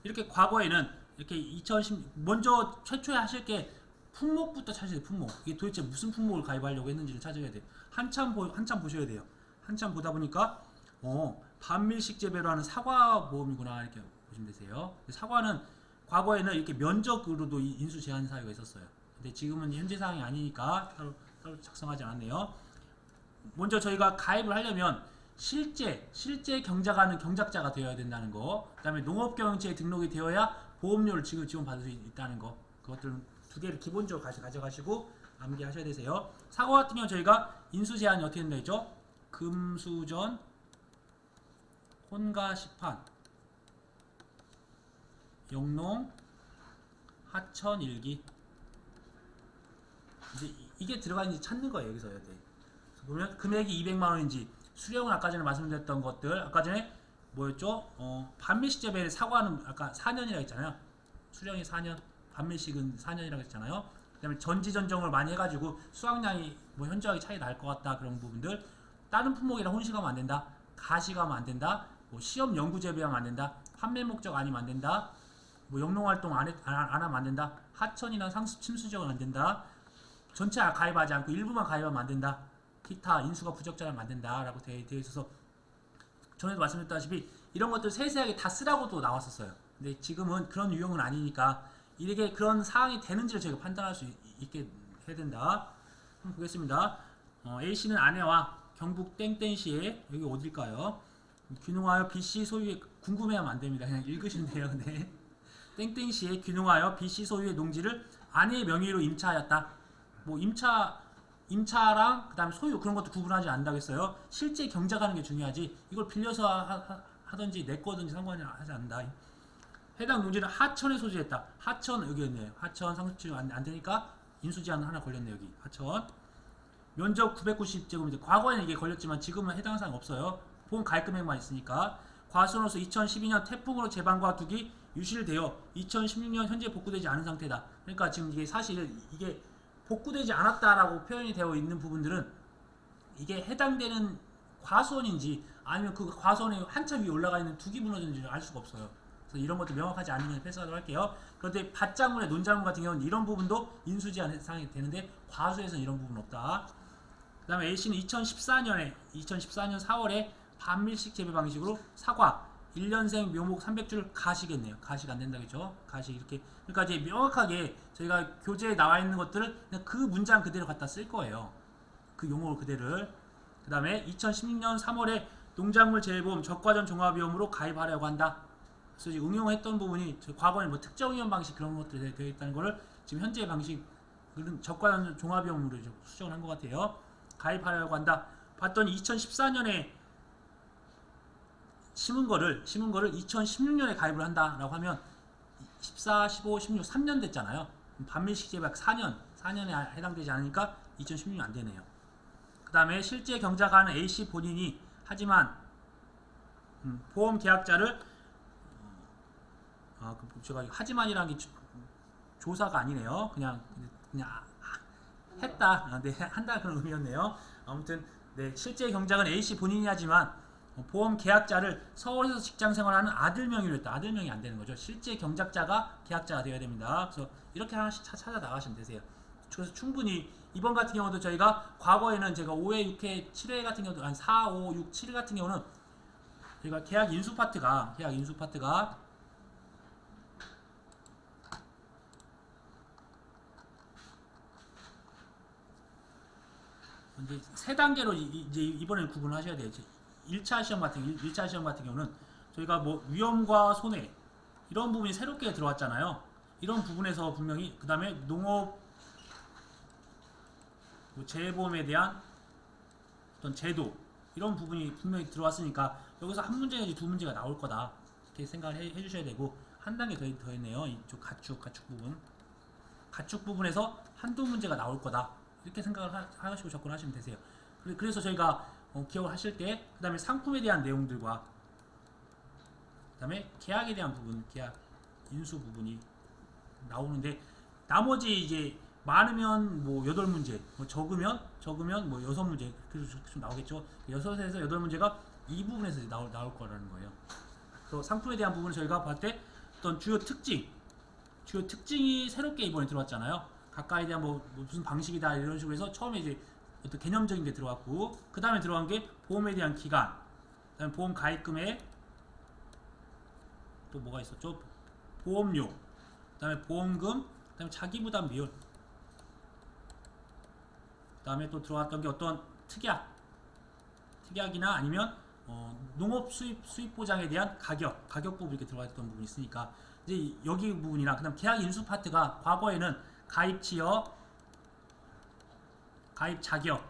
이렇게 과거에는 이렇게 2010 먼저 최초에 하실 게 품목부터 찾으세요. 품목. 이게 도대체 무슨 품목을 가입하려고 했는지를 찾아야 돼요. 한참 보셔야 돼요. 한참 보다 보니까 반밀식 재배로 하는 사과 보험이구나 이렇게 보시면 되세요. 사과는 과거에는 이렇게 면적으로도 인수 제한 사유가 있었어요. 근데 지금은 현재 상황이 아니니까 따로 작성하지 않았네요. 먼저 저희가 가입을 하려면 실제 경작하는 경작자가 되어야 된다는 거. 그 다음에 농업경영체에 등록이 되어야 보험료를 지원받을 수 있다는 거. 그것들은 두 개를 기본적으로 가져가시고 암기하셔야 되세요. 사과 같은 경우 저희가 인수 제한이 어떻게 된다 했죠? 금수전, 혼가 시판, 영농, 하천 일기. 이제 이게 들어가는지 찾는 거예요. 여기서 돼. 보면 금액이 200만원인지 수령은 아까 전에 말씀드렸던 것들 아까 전에 뭐였죠? 반밀식 재배의 사과는 아까 4년이라고 했잖아요. 수령이 4년, 반밀식은 4년이라고 했잖아요. 그 다음에 전지전정을 많이 해가지고 수확량이 뭐 현저하게 차이 날 것 같다 그런 부분들 다른 품목이랑 혼식하면 안 된다. 가식하면 안 된다. 뭐 시험 연구 재배하면 안 된다. 판매 목적 아니면 안 된다. 뭐 영농활동 안 하면 안 된다. 하천이나 상수 침수지역은 안 된다. 전체 가입하지 않고 일부만 가입하면 안 된다. 기타 인수가 부적절하면 안 된다라고 되어 있어서 전에도 말씀드렸다시피 이런 것들 세세하게 다 쓰라고도 나왔었어요. 근데 지금은 그런 유형은 아니니까 이게 그런 사항이 되는지를 저희가 판단할 수 있게 해야 된다. 한번 보겠습니다. A씨는 아내와 경북 땡땡시에 여기 어딜까요? 귀농하여 B씨 소유의 궁금해하면 안 됩니다. 그냥 읽으시면 돼요. 네. 땡땡시에 귀농하여 B씨 소유의 농지를 아내의 명의로 임차하였다. 뭐 임차랑 그다음에 소유 그런 것도 구분하지 않는다고 했어요. 실제 경작하는 게 중요하지. 이걸 빌려서 하든지 내 거든지 상관이 하지 않는다. 해당 농지는 하천에 소지했다. 하천 여기 있네요. 하천 상습지구 안 되니까 인수제한 하나 걸렸네요. 여기 하천. 면적 990제곱미터. 과거에는 이게 걸렸지만 지금은 해당 사항 없어요. 보험 가입 금액만 있으니까. 과수로서 2012년 태풍으로 제방과 둑이 유실되어 2016년 현재 복구되지 않은 상태다. 그러니까 지금 이게 사실 이게 복구되지 않았다라고 표현이 되어 있는 부분들은 이게 해당되는 과수원인지 아니면 그 과수원에 한참 위에 올라가 있는 둑이 무너졌는지 알 수가 없어요. 그래서 이런 것도 명확하지 않으면 패스하도록 할게요. 그런데 밭작물의 논작물 같은 경우는 이런 부분도 인수제한 사항이 되는데 과수에서는 이런 부분은 없다. 그 다음에 A씨는 2014년 4월에 반밀식 재배 방식으로 사과 1년생 묘목 300줄 가시겠네요. 가시가 안 된다겠죠. 가시 이렇게. 그러니까 이제 명확하게 저희가 교재에 나와 있는 것들을 그냥 그 문장 그대로 갖다 쓸 거예요. 그 용어 그대로를. 그 다음에 2016년 3월에 농작물 재해보험 적과전 종합위험으로 가입하려고 한다. 그래서 이제 응용했던 부분이 과거에 뭐 특정 위험 방식 그런 것들이 되어 있다는 거를 지금 현재 방식 적과전 종합위험으로 수정을 한 것 같아요. 가입하려고 한다. 봤더니 2014년에 심은 거를 2016년에 가입을 한다라고 하면 14, 15, 16, 3년 됐잖아요. 반밀식 재배약 4년에 해당되지 않으니까 2016년 안 되네요. 그 다음에 실제 경작하는 A씨 본인이 하지만 보험 계약자를 제가 하지만이라는 게 조사가 아니네요. 그냥 했다, 네, 한다 그런 의미였네요. 아무튼 네, 실제 경작은 A씨 본인이 하지만 보험 계약자를 서울에서 직장 생활하는 아들 명의로 했다. 아들 명의 안 되는 거죠. 실제 경작자가 계약자가 되어야 됩니다. 그래서 이렇게 하나씩 찾아 나가시면 되세요. 그래서 충분히 이번 같은 경우도 저희가 과거에는 제가 5회, 6회, 7회 같은 경우도 한 4, 5, 6, 7 같은 경우는 저희가 계약 인수 파트가 이제 세 단계로 이제 이번에 구분하셔야 돼요. 1차 시험 같은 경우는 저희가 뭐 위험과 손해 이런 부분이 새롭게 들어왔잖아요. 이런 부분에서 분명히 그 다음에 농업 재해보험에 대한 어떤 제도 이런 부분이 분명히 들어왔으니까 여기서 한 문제 내지 두 문제가 나올 거다 이렇게 생각을 해주셔야 되고 한 단계 더 했네요. 이쪽 가축 부분에서 한두 문제가 나올 거다 이렇게 생각을 하시고 접근하시면 되세요. 그래서 저희가 기억을 하실 때 그 다음에 상품에 대한 내용들과 그 다음에 계약에 대한 부분, 계약 인수 부분이 나오는데 나머지 이제 많으면 뭐 8문제, 뭐 적으면 뭐 6문제 그래서 좀 나오겠죠. 6에서 8문제가 이 부분에서 나올 거라는 거예요. 그래서 상품에 대한 부분을 저희가 봤을 때 어떤 주요 특징이 새롭게 이번에 들어왔잖아요. 가까이에 대한 뭐 무슨 방식이다 이런 식으로 해서 처음에 이제 어떤 개념적인 게 들어왔고 그 다음에 들어간 게 보험에 대한 기간, 그 다음에 보험 가입 금액, 또 뭐가 있었죠? 보험료, 그 다음에 보험금, 그 다음에 자기부담 비율, 그 다음에 또 들어왔던 게 어떤 특약이나 아니면 농업 수입 보장에 대한 가격 부분 이렇게 들어왔던 부분이 있으니까 이제 여기 부분이랑 그다음 계약 인수 파트가 과거에는 가입 지역, 가입 자격,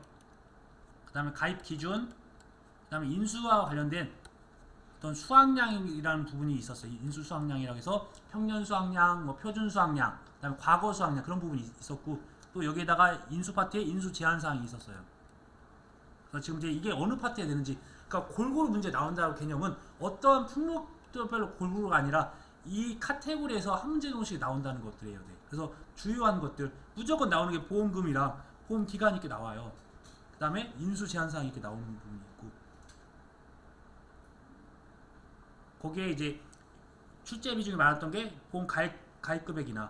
그 다음에 가입 기준, 그 다음에 인수와 관련된 어떤 수확량이라는 부분이 있었어요. 인수 수확량이라고 해서 평년 수확량, 뭐 표준 수확량, 그 다음에 과거 수확량 그런 부분이 있었고 또 여기에다가 인수 파트에 인수 제한 사항이 있었어요. 그래서 지금 이제 이게 어느 파트에 되는지 그러니까 골고루 문제 나온다는 개념은 어떠한 품목별로 골고루가 아니라 이 카테고리에서 한 문제 정도씩 나온다는 것들이에요. 네. 그래서 주요한 것들 무조건 나오는 게 보험금이랑 보험 기간이 이렇게 나와요. 그 다음에 인수 제한사항이 이렇게 나오는 부분이 있고 거기에 이제 출제 비중이 많았던 게 보험 가입 금액이나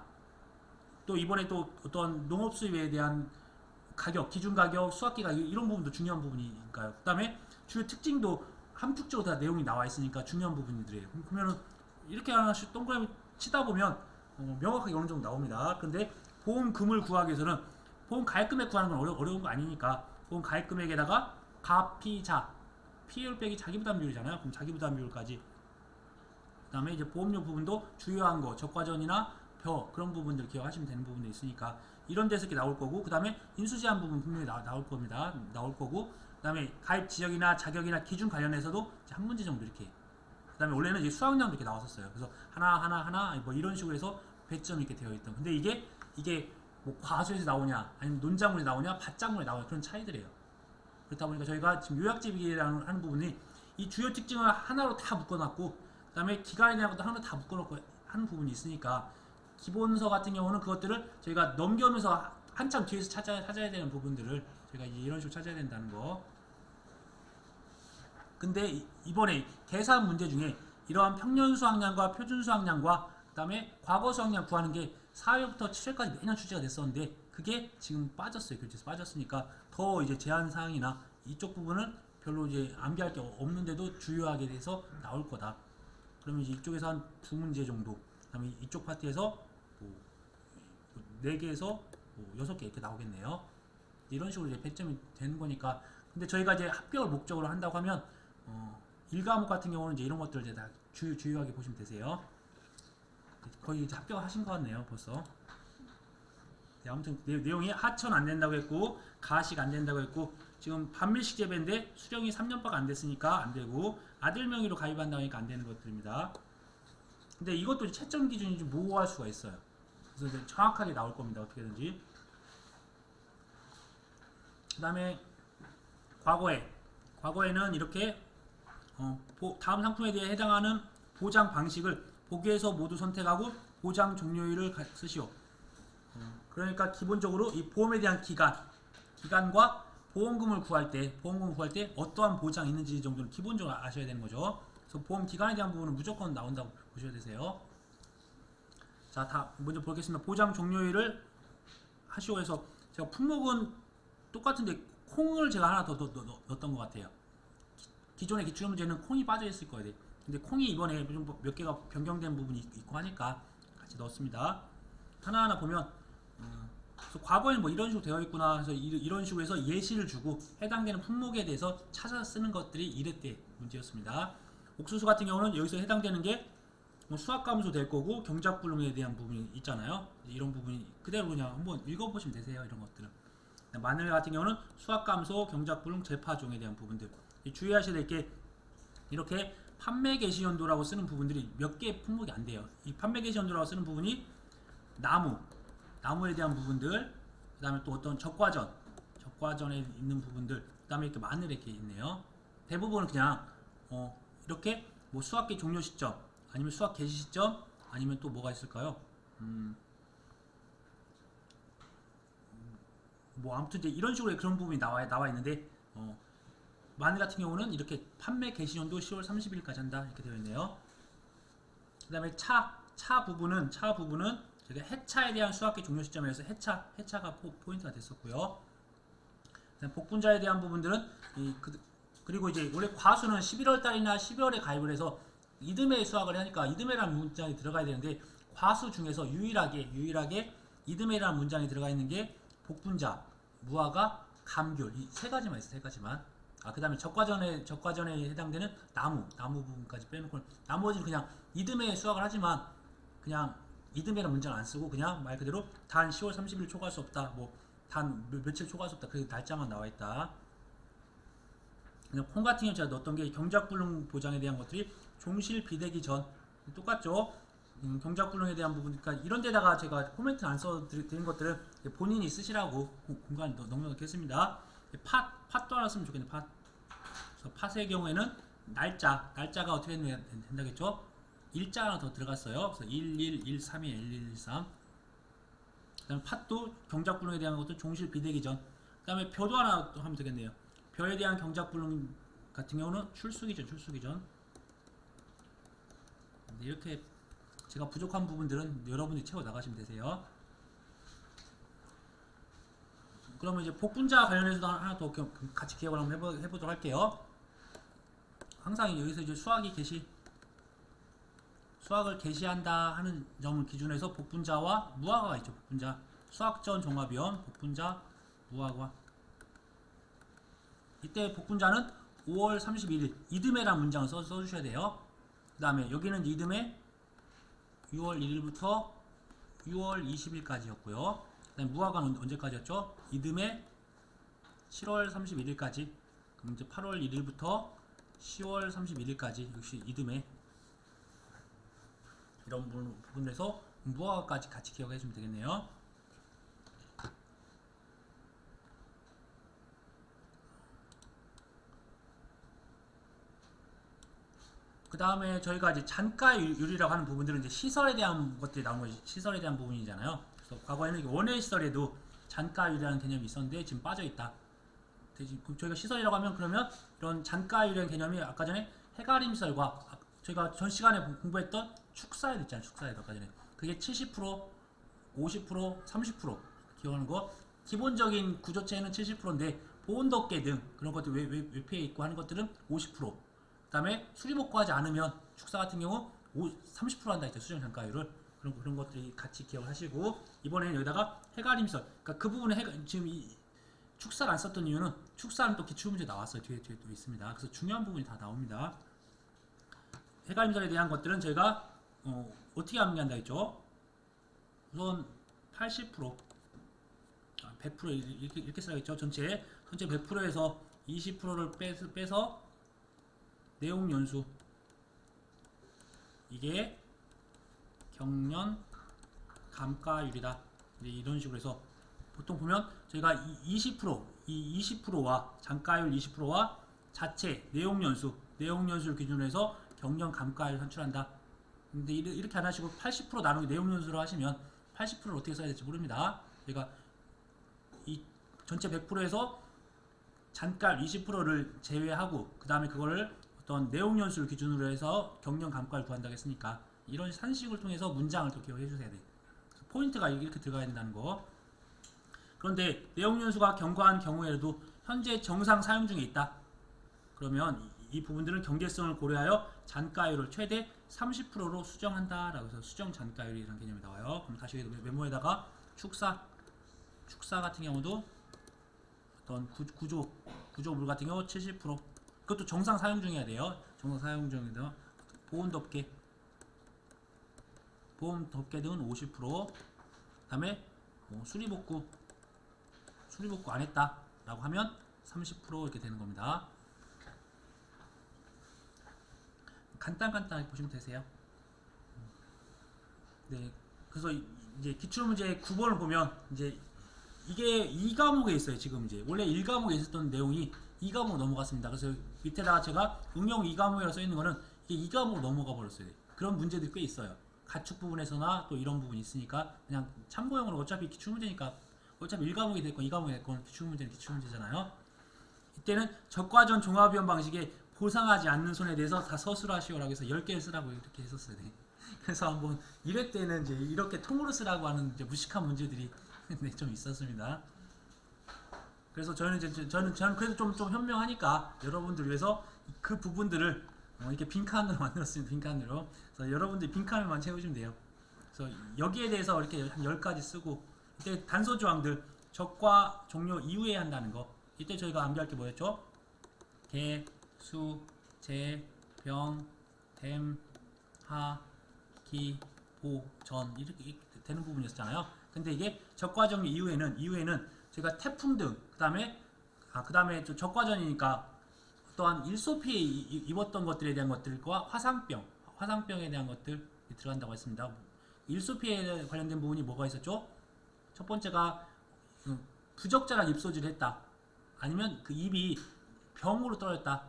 또 이번에 또 어떤 농업 수입에 대한 가격, 기준 가격, 수확기가 이런 부분도 중요한 부분이니까요. 그 다음에 주요 특징도 함축적으로 다 내용이 나와 있으니까 중요한 부분들이에요. 그러면은 이렇게 하나씩 동그라미 치다 보면 명확하게 어느 정도 나옵니다. 근데 보험금을 구하기 위해서는 보험 가입 금액 구하는 건 어려운 거 아니니까 보험 가입 금액에다가 가피자 피해율 빼기 자기부담 비율이잖아요. 그럼 자기부담 비율까지. 그다음에 이제 보험료 부분도 주요한 거 적과전이나 그런 부분들 기억하시면 되는 부분도 있으니까 이런 데서 이렇게 나올 거고, 그다음에 인수제한 부분 분명히 나올 겁니다. 나올 거고, 그다음에 가입 지역이나 자격이나 기준 관련해서도 한 문제 정도 이렇게. 그다음에 원래는 이제 수학량도 이렇게 나왔었어요. 그래서 하나 뭐 이런 식으로 해서 배점이 이렇게 되어 있던. 근데 이게 뭐 과수에서 나오냐, 아니면 논자문에 나오냐, 밭작문에 나오냐 그런 차이들이에요. 그렇다 보니까 저희가 지금 요약집이라는 하는 부분이 이 주요 특징을 하나로 다 묶어놨고, 그다음에 기간에 대한 것도 하나 다 묶어놓고 하는 부분이 있으니까 기본서 같은 경우는 그것들을 저희가 넘겨오면서 한참 뒤에서 찾아야 되는 부분들을 저희가 이런 식으로 찾아야 된다는 거. 근데 이번에 계산 문제 중에 이러한 평년 수학량과 표준 수학량과 그다음에 과거 수학량 구하는 게 4회부터 7회까지 매년 출제가 됐었는데 그게 지금 빠졌어요. 교재에서 빠졌으니까 더 이제 제한 사항이나 이쪽 부분은 별로 이제 암기할 게 없는데도 주요하게 돼서 나올 거다. 그러면 이제 이쪽에서 한 2문제 정도, 그다음에 이쪽 파트에서 뭐 4개에서 뭐 6개 이렇게 나오겠네요. 이런 식으로 이제 배점이 되는 거니까. 근데 저희가 이제 합격을 목적으로 한다고 하면 1과목 같은 경우는 이제 이런 것들 이제 다 주요하게 보시면 되세요. 거의 이제 합격하신 것 같네요, 벌써. 네, 아무튼 내용이 하천 안 된다고 했고, 가식 안 된다고 했고, 지금 반밀식 재배인데 수령이 3년밖에 안 됐으니까 안 되고, 아들 명의로 가입한다고 하니까 안 되는 것들입니다. 근데 이것도 채점 기준이 좀 모호할 수가 있어요. 그래서 이제 정확하게 나올 겁니다, 어떻게든지. 그 다음에 과거에는 이렇게 다음 상품에 대해 해당하는 보장 방식을 보기에서 모두 선택하고 보장 종료일을 쓰시오. 그러니까 기본적으로 이 보험에 대한 기간과 보험금을 구할 때 어떠한 보장이 있는지 정도는 기본적으로 아셔야 되는 거죠. 그래서 보험 기간에 대한 부분은 무조건 나온다고 보셔야 되세요. 자, 다 먼저 보겠습니다. 보장 종료일을 하시오 해서 제가 품목은 똑같은데 콩을 제가 하나 더 넣었던 것 같아요. 기존의 기출 문제는 콩이 빠져 있을 거예요. 근데 콩이 이번에 좀 몇 개가 변경된 부분이 있고 하니까 같이 넣었습니다. 하나하나 보면 그래서 과거에는 뭐 이런 식으로 되어 있구나 해서 이런 식으로 해서 예시를 주고 해당되는 품목에 대해서 찾아 쓰는 것들이 1회 때 문제였습니다. 옥수수 같은 경우는 여기서 해당되는 게 뭐 수학감소 될 거고 경작불능에 대한 부분이 있잖아요. 이런 부분이 그대로 그냥 한번 읽어보시면 되세요. 이런 것들은. 마늘 같은 경우는 수학감소, 경작불능, 재파종에 대한 부분들. 주의하셔야 될 게 이렇게 판매 개시 연도라고 쓰는 부분들이 몇 개 품목이 안 돼요. 이 판매 개시 연도라고 쓰는 부분이 나무에 대한 부분들, 그 다음에 또 어떤 적과전에 있는 부분들, 그 다음에 이렇게 마늘에 이렇게 있네요. 대부분은 그냥 이렇게 뭐 수학기 종료 시점, 아니면 수학 개시 시점, 아니면 또 뭐가 있을까요? 뭐 아무튼 이제 이런 식으로 그런 부분이 나와 있는데 마늘 같은 경우는 이렇게 판매 개시 연도 10월 30일까지 한다 이렇게 되어 있네요. 그 다음에 차 부분은 저희가 해차에 대한 수학기 종료 시점에서 해차가 포인트가 됐었고요. 복분자에 대한 부분들은 그리고 이제 원래 과수는 11월 달이나 12월에 가입을 해서 이듬해 수학을 하니까 이듬해라는 문장이 들어가야 되는데 과수 중에서 유일하게 이듬해라는 문장이 들어가 있는 게 복분자, 무화과, 감귤 이 세 가지만 있어요. 세 가지만. 그 다음에 적과전에 해당되는 나무 부분까지 빼놓고 나머지는 그냥 이듬해 수학을 하지만 그냥 이듬해라는 문장을 안 쓰고 그냥 말 그대로 단 10월 30일 초과할 수 없다. 뭐 단 며칠 초과할 수 없다. 그 날짜만 나와 있다. 그냥 콩 같은 경우 제가 넣었던 게 경작불능 보장에 대한 것들이 종실 비대기 전 똑같죠. 경작불능에 대한 부분, 그러니까 이런 데다가 제가 코멘트 안 써드린 것들은 본인이 쓰시라고 공간 넉넉했습니다. 팥도 하나 쓰면 좋겠네. 그래서 팥의 경우에는 날짜가 어떻게 된다겠죠? 일자 하나 더 들어갔어요. 그래서 1113이 1113. 그다음 팥도 경작불능에 대한 것도 종실 비대기 전. 그다음에 벼도 하나 또 하면 되겠네요. 벼에 대한 경작불능 같은 경우는 출수기 전. 이렇게 제가 부족한 부분들은 여러분이 채워 나가시면 되세요. 그러면 이제 복분자 관련해서도 하나 더 같이 기억을 한번 해보도록 할게요. 항상 여기서 이제 수학을 개시한다 하는 점을 기준해서 복분자와 무화과가 있죠. 복분자 수학전 종합위원 복분자 무화과 이때 복분자는 5월 31일 이듬해란 문장을 써주셔야 돼요. 그 다음에 여기는 이듬해 6월 1일부터 6월 20일까지였고요. 그 다음에 무화과는 언제까지였죠? 이듬해 7월 31일까지. 그럼 이제 8월 1일부터 10월 31일까지 역시 이듬해. 이런 부분에서 무화과까지 같이 기억해 주면 되겠네요. 그 다음에 저희가 이제 잔가율이라고 하는 부분들은 이제 시설에 대한 것들이 나온 거죠. 시설에 대한 부분이잖아요. 그래서 과거에는 원예 시설에도 잔가율이라는 개념이 있었는데 지금 빠져 있다. 저희가 시설이라고 하면 그러면 이런 잔가율이라는 개념이 아까 전에 해가림설과 저희가 전 시간에 공부했던 축사에도 있잖아요. 축사에도 아까 전에 그게 70%, 50%, 30% 기억하는 거. 기본적인 구조체는 70%인데 보온덮개 등 그런 것들 외피에 있고 하는 것들은 50%. 그 다음에 수리복구하지 않으면 축사 같은 경우 30% 한다 했죠. 수정 잔가율을. 그런 것들이 같이 기억을 하시고, 이번에는 여기다가 해가림설, 그러니까 그 부분에 지금 이 축사를 안 썼던 이유는 축사는 또 기출문제 나왔어요. 뒤에 또 있습니다. 그래서 중요한 부분이 다 나옵니다. 해가림설에 대한 것들은 저희가 어떻게 암기한다 했죠? 우선 80%, 100% 이렇게 써야겠죠. 전체 100%에서 20%를 빼서 내용 연수, 이게 경련 감가율이다. 이런 식으로 해서 보통 보면 저희가 이 20%와 잔가율 20%와 자체 내용 연수를 기준으로 해서 경련 감가율 산출한다. 근데 이렇게 안 하시고 80% 나누기 내용 연수로 하시면 80%를 어떻게 써야 될지 모릅니다. 저희가 이 전체 100%에서 잔가율 20%를 제외하고 그 다음에 그거를 어떤 내용 연수를 기준으로 해서 경련 감가를 구한다고 했으니까 이런 산식을 통해서 문장을 또 기억해 주셔야 돼요. 포인트가 이렇게 들어가야 된다는 거. 그런데 내용 연수가 경과한 경우에도 현재 정상 사용 중에 있다. 그러면 이 부분들은 경제성을 고려하여 잔가율을 최대 30%로 수정한다 라고 해서 수정 잔가율이라는 개념이 나와요. 그럼 다시 메모에다가 축사 같은 경우도 어떤 구조물 같은 경우 70%, 그것도 정상 사용 중이어야 돼요. 정상 사용 중이다. 보온덮개 등은 50%. 다음에 수리복구 안 했다 라고 하면 30% 이렇게 되는 겁니다. 간단하게 보시면 되세요. 네, 그래서 이제 기출문제 9번을 보면 이제 이게 2과목에 있어요. 지금 이제 원래 1과목에 있었던 내용이 2과목 넘어갔습니다. 그래서 밑에다가 제가 응용 2과목이라고 써 있는 거는 이게 2과목 넘어가 버렸어요. 그런 문제들이 꽤 있어요. 가축 부분에서나 또 이런 부분이 있으니까 그냥 참고용으로, 어차피 기출문제니까 어차피 1과목이 됐건 2과목이 됐건 기출문제는 기출문제잖아요. 이때는 적과전 종합위원 방식에 보상하지 않는 손에 대해서 다 서술하시오라고 해서 10개를 쓰라고 이렇게 했었어요. 네. 그래서 한번 1회 때는 이제 이렇게 통으로 쓰라고 하는 이제 무식한 문제들이 네, 좀 있었습니다. 그래서 저는 그래도 좀 현명하니까 여러분들 위해서 그 부분들을 이렇게 빈칸으로 만들었습니다. 빈칸으로. 그래서 여러분들이 빈칸을만 채우시면 돼요. 그래서 여기에 대해서 이렇게 한 10가지 쓰고, 이때 단서 조항들 적과 종료 이후에 한다는 거. 이때 저희가 암기할 게 뭐였죠? 개, 수, 재, 병, 댐, 하, 기, 보, 전 이렇게 되는 부분이었잖아요. 근데 이게 적과 종료 이후에는 저희가 태풍 등 그다음에 적과전이니까 또한 일소 피해 입었던 것들에 대한 것들과 화상병에 대한 것들 들어간다고 했습니다. 일소 피해에 관련된 부분이 뭐가 있었죠? 첫 번째가 부적절한 입소지를 했다. 아니면 그 입이 병으로 떨어졌다.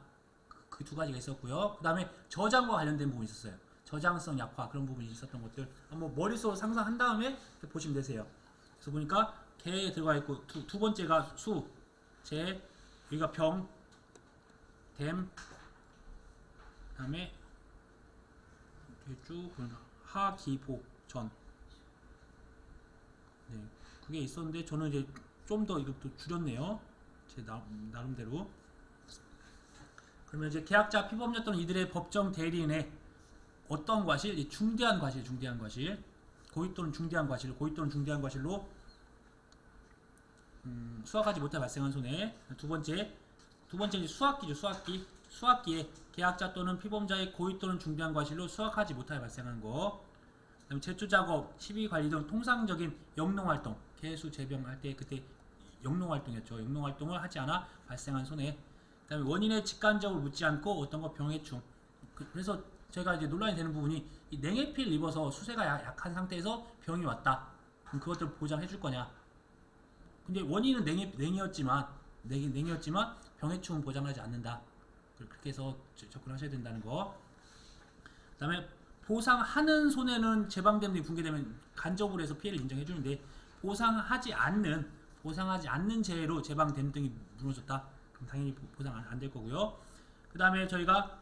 그 두 가지가 있었고요. 그 다음에 저장과 관련된 부분이 있었어요. 저장성 약화, 그런 부분이 있었던 것들 한번 머릿속으로 상상한 다음에 보시면 되세요. 그래서 보니까 개에 들어가 있고, 두 번째가 수, 재, 여기가 병, 댐, 그 다음에 쭉 하, 기, 보, 전. 네, 그게 있었는데 저는 이제 좀 더 이것도 줄였네요. 제 나름대로. 그러면 이제 계약자, 피법령 또는 이들의 법정 대리인의 어떤 과실? 중대한 과실, 고의 또는 중대한 과실로 수확하지 못해 발생한 손해. 두 번째, 두 번째 이제 수학기죠. 수학기에 계약자 또는 피보험자의 고의 또는 중대한 과실로 수확하지 못하여 발생하는 거. 그다음에 제초 작업, 시비 관리 등 통상적인 영농 활동, 개수 재병할 때 그때 영농 활동이었죠. 영농 활동을 하지 않아 발생한 손해. 그다음에 원인에 직관적으로 묻지 않고 어떤 거 병해충. 그래서 제가 이제 논란이 되는 부분이 이 냉해피를 입어서 수세가 약한 상태에서 병이 왔다. 그럼 그것들 보장해 줄 거냐? 근데 원인은 냉이었지만 병해충은 보장하지 않는다. 그렇게 해서 접근하셔야 된다는 거. 그다음에 보상하는 손해는 재방됨 등 붕괴되면 간접으로 해서 피해를 인정해 주는데 보상하지 않는 재해로 재방됨 등이 무너졌다. 그럼 당연히 보상 안 될 거고요. 그다음에 저희가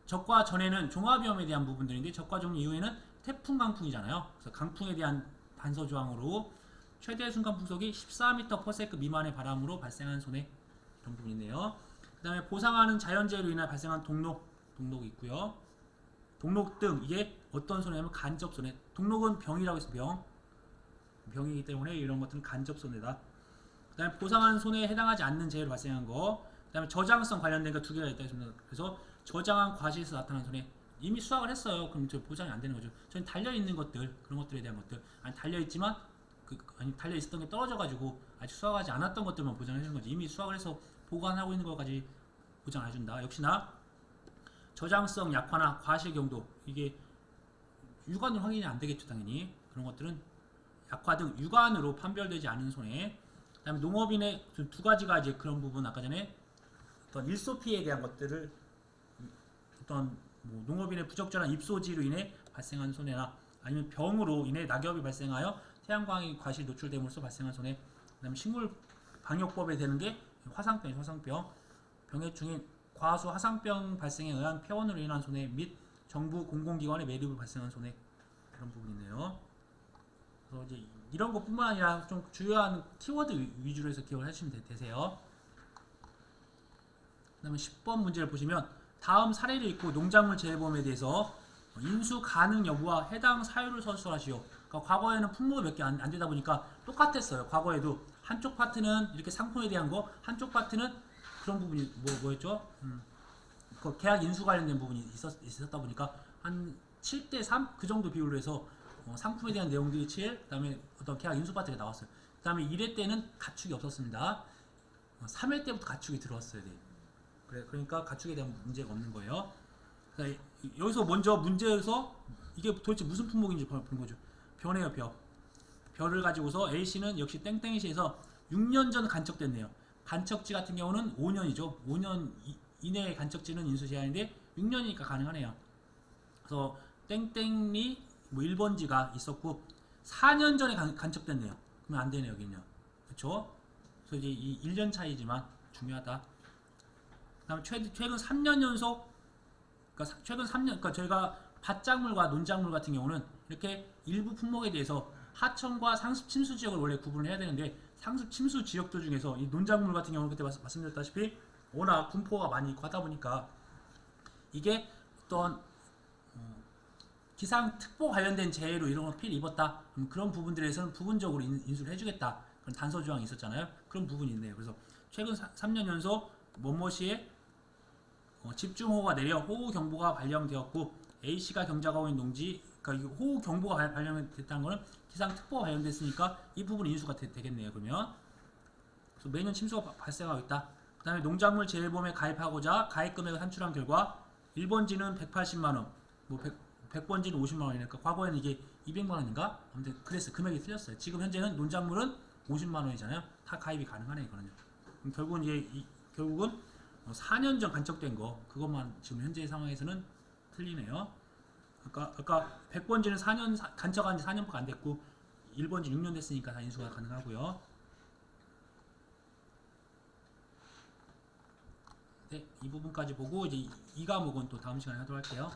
적과 전에는 종합위험에 대한 부분들인데 적과 종 이후에는 태풍 강풍이잖아요. 그래서 강풍에 대한 단서 조항으로 최대 순간 풍속이 14m/s 미만의 바람으로 발생한 손해 이런 부분이 있네요. 그 다음에 보상하는 자연재해로 인해 발생한 동록이 있고요. 동록 등 이게 어떤 손해냐면 간접 손해. 동록은 병이라고 해서 병이기 때문에 이런 것들은 간접 손해다. 그 다음에 보상하는 손해에 해당하지 않는 재해로 발생한 거. 그 다음에 저장성 관련된 거 두 개가 있다 했습니다. 그래서 저장한 과실에서 나타난 손해. 이미 수확을 했어요. 그럼 저 보상이 안 되는 거죠. 저는 달려 있는 것들 그런 것들에 대한 것들 아니 달려 있지만 아니 달려 있었던 게 떨어져가지고 아직 수확하지 않았던 것들만 보장해 주는 거지. 이미 수확을 해서 보관하고 있는 것까지 보장 안 해준다. 역시나 저장성 약화나 과실 경도 이게 육안으로 확인이 안 되겠죠 당연히. 그런 것들은 약화 등 육안으로 판별되지 않은 손해. 그다음에 농업인의 두 가지가 이제 그런 부분 아까 전에 어떤 일소 피해에 대한 것들을 어떤 뭐 농업인의 부적절한 입소지로 인해 발생한 손해나 아니면 병으로 인해 낙엽이 발생하여 태양광이 과실 노출됨으로써 발생한 손해. 그다음에 식물 방역법에 되는 게 화상병이죠. 화상병. 병해충인 과수 화상병 발생에 의한 폐원으로 인한 손해 및 정부 공공기관의 매립으로 발생한 손해 그런 부분이 있네요. 그래서 이제 이런 것뿐만 아니라 좀 주요한 키워드 위주로 해서 기억을 하시면 되세요. 그다음에 10번 문제를 보시면 다음 사례를 읽고 농작물 재해보험에 대해서 인수 가능 여부와 해당 사유를 서술하시오. 그러니까 과거에는 품목이 몇 개 안 되다 보니까 똑같았어요. 과거에도 한쪽 파트는 이렇게 상품에 대한 거, 한쪽 파트는 그런 부분이 뭐였죠? 그 계약 인수 관련된 부분이 있었다 보니까 한 7대3 그 정도 비율로 해서 상품에 대한 내용들이 7, 그다음에 어떤 계약 인수 파트가 나왔어요. 그다음에 1회 때는 가축이 없었습니다. 3회 때부터 가축이 들어왔어야 돼요. 그러니까 가축에 대한 문제가 없는 거예요. 그러니까 여기서 먼저 문제에서 이게 도대체 무슨 품목인지 보는 거죠. 벼네요, 벼. 벼를 가지고서 A씨는 역시 땡땡이시에서 6년 전 간척됐네요. 간척지 같은 경우는 5년이죠. 5년 이내의 간척지는 인수 제한인데 6년이니까 가능하네요. 그래서 땡땡이 뭐 1번지가 있었고 4년 전에 간척됐네요. 그러면 안 되네요, 여기는요. 그렇죠? 그래서 이제 이 1년 차이지만 중요하다. 그다음에 최근 3년 연속, 그러니까 최근 3년, 그러니까 저희가 밭작물과 논작물 같은 경우는 이렇게 일부 품목에 대해서 하천과 상습 침수 지역을 원래 구분을 해야 되는데 상습 침수 지역들 중에서 이 논작물 같은 경우는 그때 말씀드렸다시피 워낙 분포가 많이 있고 하다 보니까 이게 어떤 기상특보 관련된 재해로 이런 거 피해를 입었다. 그런 부분들에 대해서는 부분적으로 인수를 해주겠다. 그런 단서 조항이 있었잖아요. 그런 부분이 있네요. 그래서 최근 3년 연속 뭐뭐시에 집중호우가 내려 호우경보가 발령되었고 A씨가 경작하고 있는 농지, 그러니까 호우경보가 발령됐다는 거는 기상특보가 발령됐으니까 이 부분이 인수가 되겠네요. 그러면 그래서 매년 침수가 발생하고 있다. 그 다음에 농작물 재해보험에 가입하고자 가입금액을 산출한 결과 1번지는 180만원, 뭐 100번지는 50만원이니까 과거에는 이게 200만원인가? 아무튼 그랬어요. 금액이 틀렸어요. 지금 현재는 논작물은 50만원이잖아요. 다 가입이 가능하네, 이거는요. 그럼 결국은 4년 전 간척된 거, 그것만 지금 현재 상황에서는 틀리네요. 아까 100번지는 4년, 간척한 지 4년밖에 안 됐고, 1번지 6년 됐으니까 다 인수가 가능하고요. 네, 이 부분까지 보고, 이제 이 과목은 또 다음 시간에 하도록 할게요.